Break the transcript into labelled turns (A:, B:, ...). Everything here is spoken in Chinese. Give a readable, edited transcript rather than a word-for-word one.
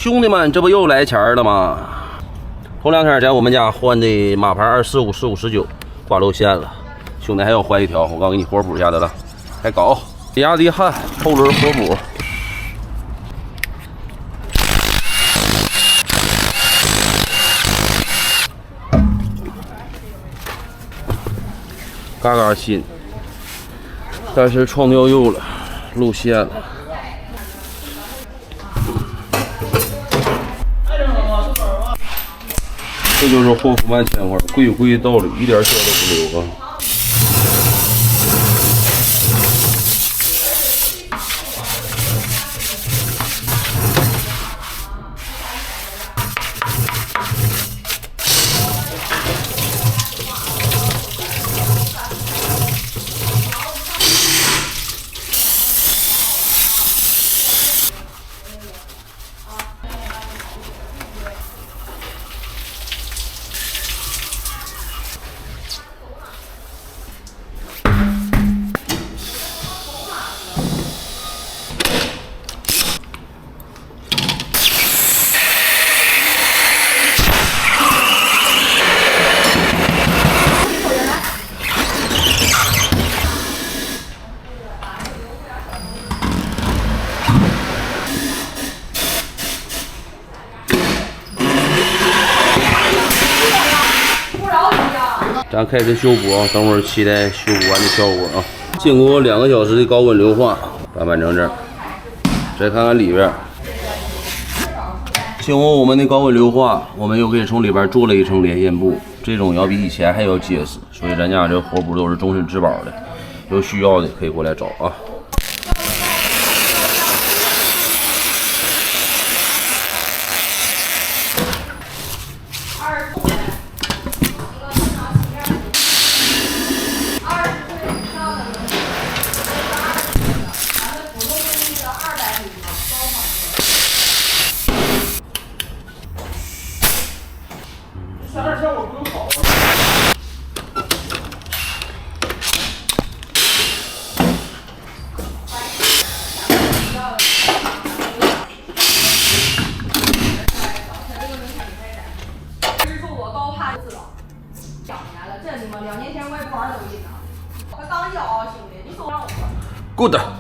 A: 兄弟们，这不又来钱了吗？头2天在我们家换的马牌245、15、19挂漏线了，兄弟还要换一条，我刚给你活补一下子了，还搞比亚迪汉后轮活补。嘎嘎新，但是撞掉釉了，露馅了。这就是霍夫曼铅块，贵有贵的道理，一点血都不流啊。咱开始修补啊，等会儿期待修补完的效果啊。经过2个小时的高温硫化，板板正正。再看看里边，经过我们的高温硫化，我们又给从里边做了一层连线布，这种要比以前还要结实，所以咱家这活补都是终身质保的。有需要的可以过来找啊。2年前我也不玩抖音呢，我刚要兄弟，你说让我。Good。